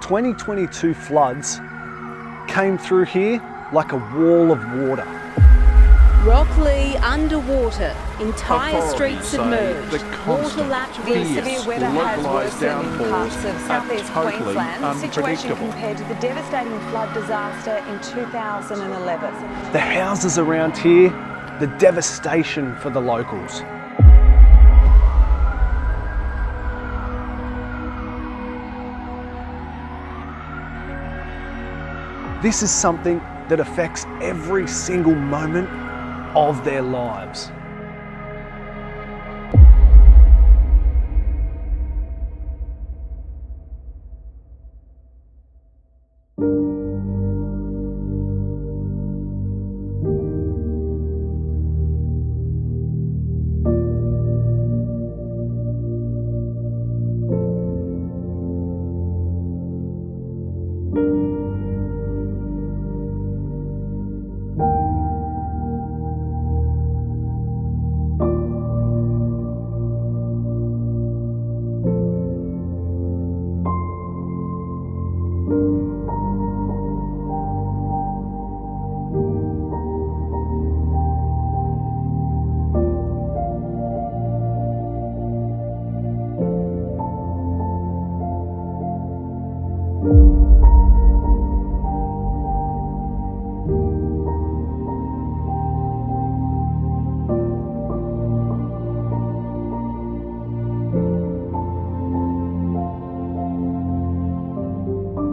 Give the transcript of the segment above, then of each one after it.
2022 floods came through here like a wall of water. Rockley underwater, entire streets submerged. The constant, Severe weather has worsened in parts of southeast Queensland. The situation compared to the devastating flood disaster in 2011. The houses around here, the devastation for the locals. This is something that affects every single moment of their lives.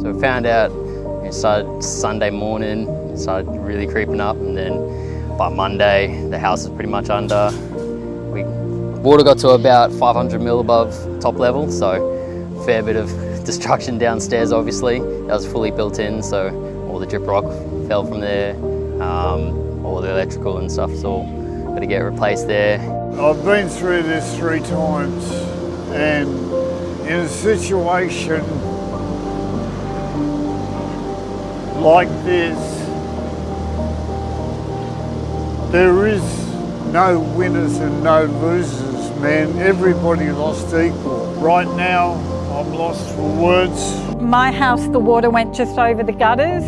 So we found out, it started Sunday morning, it started really creeping up, and then by Monday the house was pretty much under. Water got to about 500 mil above top level, so fair bit of destruction downstairs obviously. That was fully built in, so all the drip rock fell from there, all the electrical and stuff, so got to get replaced there. I've been through this 3 times, and in a situation like this, there is no winners and no losers, man. Everybody lost equal. Right now, I'm lost for words. My house, the water went just over the gutters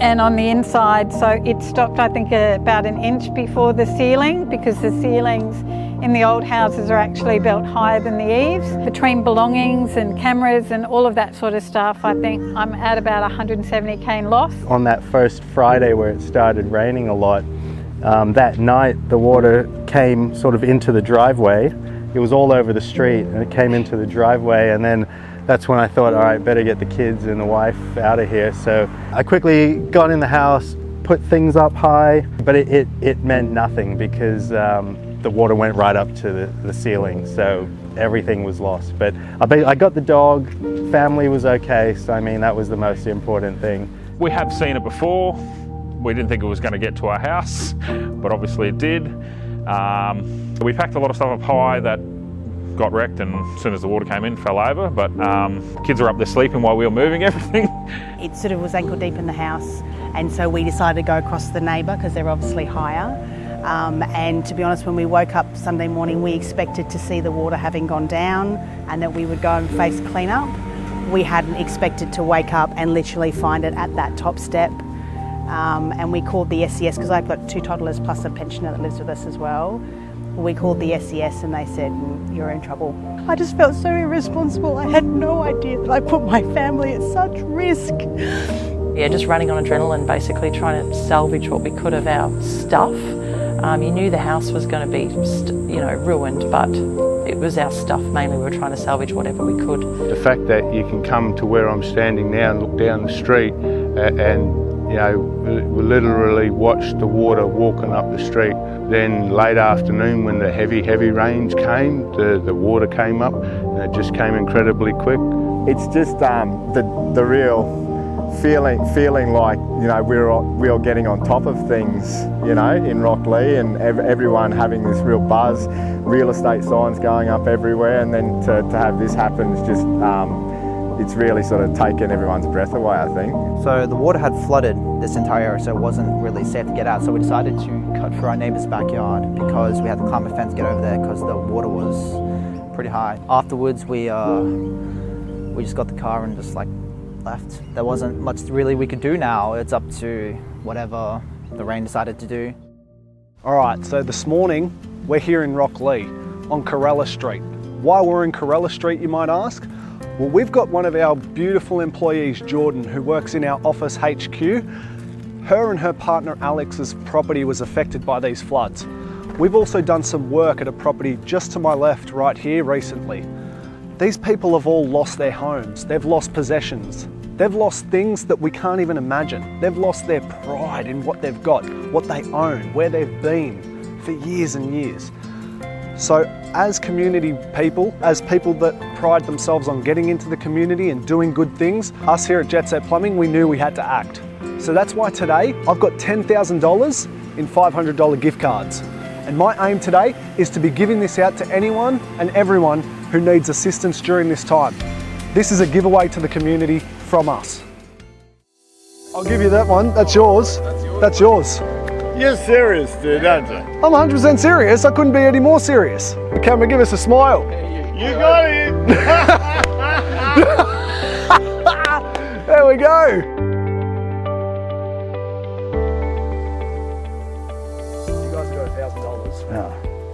and on the inside, so it stopped, I think, about an inch before the ceiling, because the ceilings in the old houses are actually built higher than the eaves. Between belongings and cameras and all of that sort of stuff, I think I'm at about 170k in loss. On that first Friday where it started raining a lot, that night the water came sort of into the driveway. It was all over the street and it came into the driveway, and then that's when I thought, all right, better get the kids and the wife out of here. So I quickly got in the house, put things up high, but it meant nothing because the water went right up to the ceiling, so everything was lost. But I got the dog, family was okay, so I mean that was the most important thing. We have seen it before. We didn't think it was going to get to our house, but obviously it did. We packed a lot of stuff up high that got wrecked, and as soon as the water came in, fell over, but kids are up there sleeping while we were moving everything. It sort of was ankle deep in the house, and so we decided to go across the neighbour because they're obviously higher. And to be honest, when we woke up Sunday morning, we expected to see the water having gone down and that we would go and face clean-up. We hadn't expected to wake up and literally find it at that top step. And we called the SES, because I've got 2 toddlers plus a pensioner that lives with us as well. We called the SES and they said, you're in trouble. I just felt so irresponsible. I had no idea that I put my family at such risk. Yeah, just running on adrenaline, basically trying to salvage what we could of our stuff. You knew the house was going to be, ruined, but it was our stuff mainly. We were trying to salvage whatever we could. The fact that you can come to where I'm standing now and look down the street and we literally watched the water walking up the street. Then late afternoon when the heavy rains came, the water came up and it just came incredibly quick. It's just the real feeling like, we're all getting on top of things, in Rockley, and everyone having this real buzz, real estate signs going up everywhere, and then to have this happen is just, it's really sort of taken everyone's breath away, I think. So the water had flooded this entire area, so it wasn't really safe to get out. So we decided to cut through our neighbour's backyard because we had to climb a fence to get over there because the water was pretty high. Afterwards, we just got the car and just left. There wasn't much really we could do now. It's up to whatever the rain decided to do. All right, so this morning we're here in Rocklea on Corella Street. Why we're in Corella Street, you might ask? Well, we've got one of our beautiful employees, Jordan, who works in our office HQ. Her and her partner Alex's property was affected by these floods. We've also done some work at a property just to my left right here recently. These people have all lost their homes, they've lost possessions, they've lost things that we can't even imagine. They've lost their pride in what they've got, what they own, where they've been for years and years. So as community people, as people that pride themselves on getting into the community and doing good things, us here at Jetset Plumbing, we knew we had to act. So that's why today I've got $10,000 in $500 gift cards. And my aim today is to be giving this out to anyone and everyone who needs assistance during this time. This is a giveaway to the community from us. I'll give you that one, that's yours. That's yours. You're serious, dude, aren't you? I'm 100% serious, I couldn't be any more serious. The camera, give us a smile. You got it! There we go.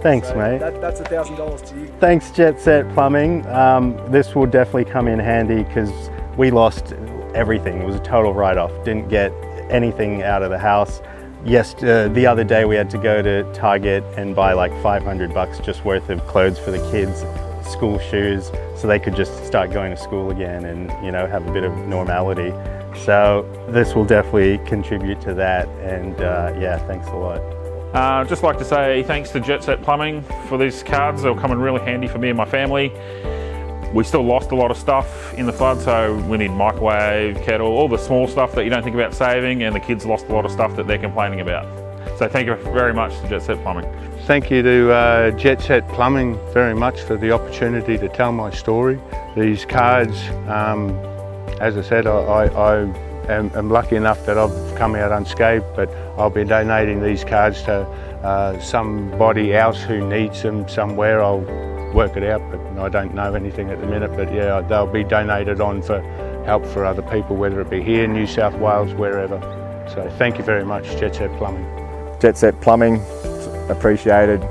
Thanks, so mate. That's $1,000 to you. Thanks, Jetset Plumbing. This will definitely come in handy because we lost everything. It was a total write-off. Didn't get anything out of the house. Yes, the other day we had to go to Target and buy like $500 just worth of clothes for the kids, school shoes, so they could just start going to school again and, you know, have a bit of normality. So this will definitely contribute to that, and yeah, thanks a lot. Just like to say thanks to Jetset Plumbing for these cards. They'll come in really handy for me and my family. We still lost a lot of stuff in the flood, so we need microwave, kettle, all the small stuff that you don't think about saving, and the kids lost a lot of stuff that they're complaining about. So thank you very much to Jetset Plumbing. Thank you to Jetset Plumbing very much for the opportunity to tell my story. These cards, as I said, I am lucky enough that I've come out unscathed, but I'll be donating these cards to somebody else who needs them somewhere. I'll work it out, but I don't know anything at the minute, but yeah, they'll be donated on for help for other people, whether it be here, New South Wales, wherever. So thank you very much, Jetset Plumbing. Jetset Plumbing, appreciated,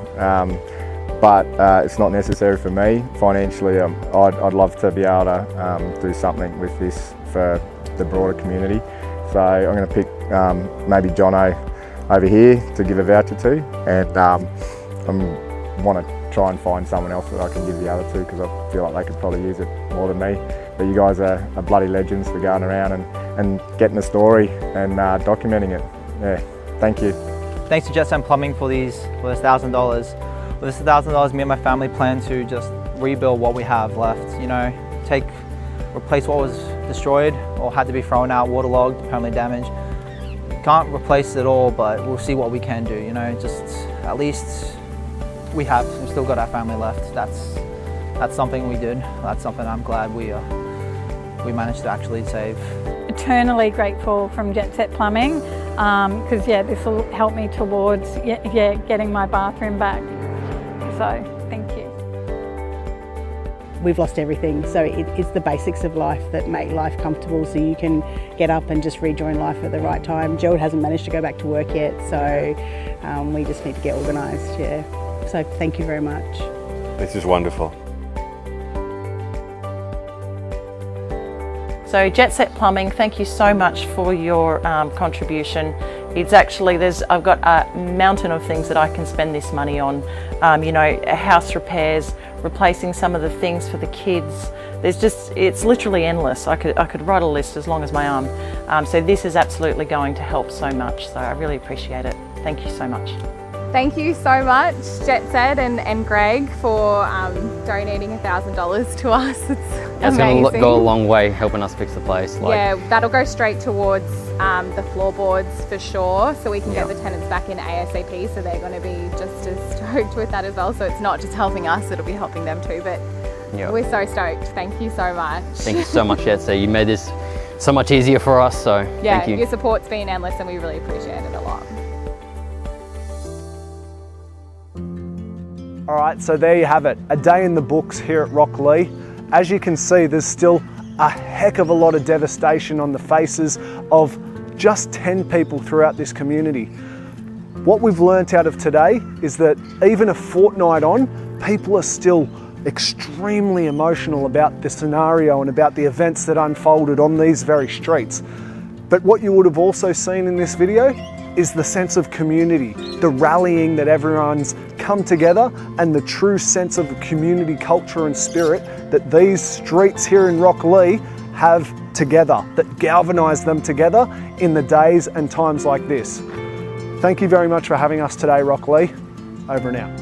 but it's not necessary for me financially. I'd love to be able to do something with this for the broader community. So I'm going to pick maybe Jono over here to give a voucher to, and I want to try and find someone else that I can give the other to, because I feel like they could probably use it more than me. But you guys are bloody legends for going around and getting the story and documenting it. Yeah, thank you. Thanks to Jetset Plumbing for this $1,000. With this $1,000, me and my family plan to just rebuild what we have left. You know, replace what was destroyed or had to be thrown out, waterlogged, permanently damaged. Can't replace it all, but we'll see what we can do. You know, just at least we've still got our family left. That's something we did. That's something I'm glad we managed to actually save. Eternally grateful from Jetset Plumbing, because yeah, this will help me towards getting my bathroom back. So thank you. We've lost everything, so it's the basics of life that make life comfortable, so you can get up and just rejoin life at the right time. Gerald hasn't managed to go back to work yet, so we just need to get organised, yeah. So thank you very much. This is wonderful. So Jetset Plumbing, thank you so much for your contribution. It's actually, I've got a mountain of things that I can spend this money on. You know, house repairs, replacing some of the things for the kids. It's literally endless. I could write a list as long as my arm. So this is absolutely going to help so much. So I really appreciate it. Thank you so much. Thank you so much, Jetset and Greg, for donating $1,000 to us. It's That's amazing. going to go a long way helping us fix the place. Yeah, that'll go straight towards the floorboards for sure, so we can get the tenants back in ASAP, so they're going to be just as stoked with that as well. So it's not just helping us, it'll be helping them too, but we're so stoked. Thank you so much. Thank you so much, Jetset. You made this so much easier for us, so thank you. Your support's been endless and we really appreciate it a lot. All right, so there you have it, a day in the books here at Rocklea. As you can see, there's still a heck of a lot of devastation on the faces of just 10 people throughout this community. What we've learnt out of today is that even a fortnight on, people are still extremely emotional about the scenario and about the events that unfolded on these very streets. But what you would have also seen in this video is the sense of community, the rallying that everyone's come together, and the true sense of community culture and spirit that these streets here in Rocklea have together, that galvanise them together in the days and times like this. Thank you very much for having us today, Rocklea. Over and out.